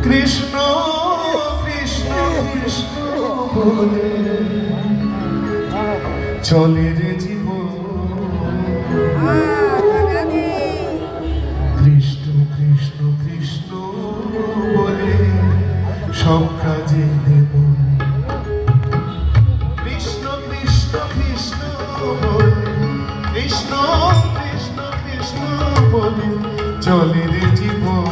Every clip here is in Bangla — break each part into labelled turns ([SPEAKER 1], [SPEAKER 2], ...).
[SPEAKER 1] কৃষ্ণ কৃষ্ণ কৃষ্ণ বলে চলে রে জীবন। কৃষ্ণ কৃষ্ণ কৃষ্ণ বলে সব কাজে দেব। কৃষ্ণ কৃষ্ণ কৃষ্ণ বলে কৃষ্ণ কৃষ্ণ কৃষ্ণ বলে চলে রে জীবন।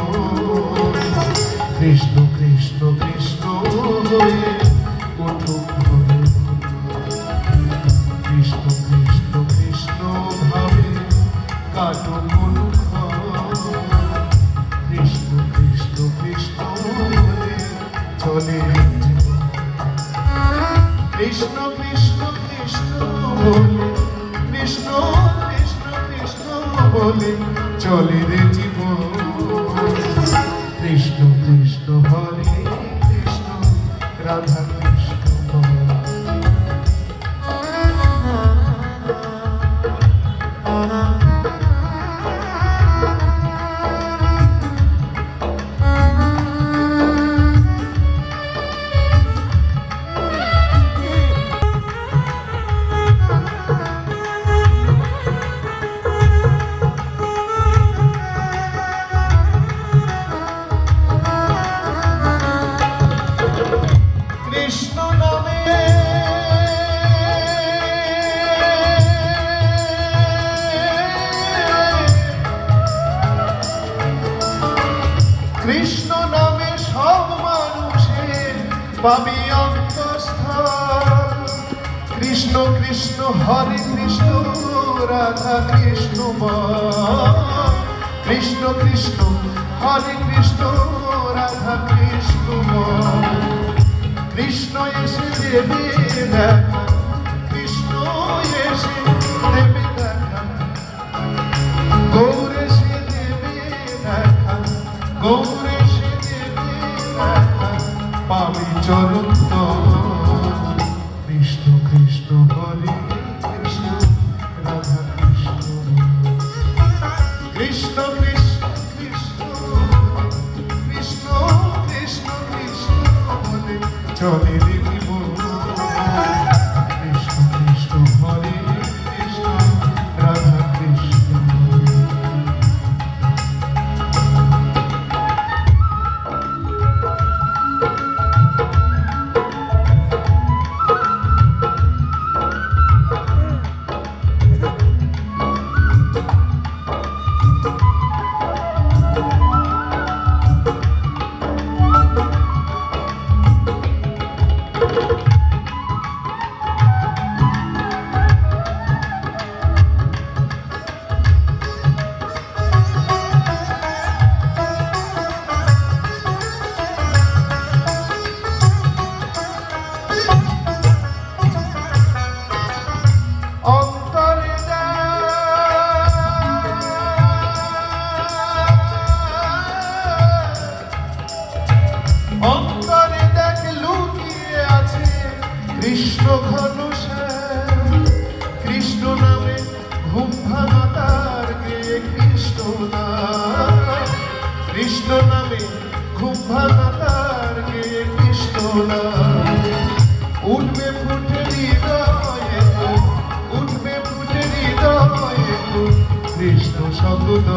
[SPEAKER 1] কৃষ্ণ কৃষ্ণ কৃষ্ণ হয়ে ওঠো ঘরে। কৃষ্ণ কৃষ্ণ কৃষ্ণ ভাবে কাটো মনুক্ষণ। কৃষ্ণ কৃষ্ণ কৃষ্ণ বলে চলে জীবন। কৃষ্ণ কৃষ্ণ কৃষ্ণ বলে কৃষ্ণ কৃষ্ণ কৃষ্ণ বলে চলে রে জীবন। কৃষ্ণ কৃষ্ণ হরে কৃষ্ণ রাধা কৃষ্ণ কৃষ্ণ নামে সব মানুষের পাবি অন্তঃস্থল। কৃষ্ণ কৃষ্ণ হরে কৃষ্ণ রাধা কৃষ্ণ বল। কৃষ্ণ কৃষ্ণ হরে কৃষ্ণ রাধা কৃষ্ণ বল। কৃষ্ণ এসে দেবে দেখা, কৃষ্ণ এসে দেবে দেখা, গৌর এসে দেবে দেখা, গৌর এসে দেবে দেখা, পাবি চরণ তল। কৃষ্ণ কৃষ্ণ হরে কৃষ্ণ রাধা কৃষ্ণ। কৃষ্ণ কৃষ্ণ কৃষ্ণ কৃষ্ণ কৃষ্ণ কৃষ্ণ বলে চলে রে জীবন। কৃষ্ণ কৃষ্ণ হরে কৃষ্ণ রাধা কৃষ্ণ। অন্তরে দেখ লুকিয়ে আছে কৃষ্ণ ঘনশ্যাম। কৃষ্ণ নামে ঘুম ভাঙা তার গেয়ে কৃষ্ণ নাম। কৃষ্ণ নামে ঘুম ভাঙা তার গেয়ে কৃষ্ণ নাম। উঠবে ফুটে হৃদয়ে, উঠবে ফুটে হৃদয়ে কৃষ্ণ শব্দ।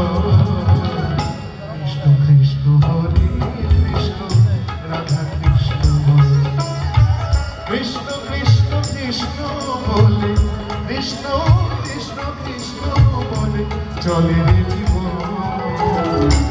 [SPEAKER 1] কৃষ্ণ কৃষ্ণ হরে কৃষ্ণ রাধা কৃষ্ণ বলে। কৃষ্ণ কৃষ্ণ কৃষ্ণ বলে কৃষ্ণ কৃষ্ণ কৃষ্ণ বলে চলে রে জীবন।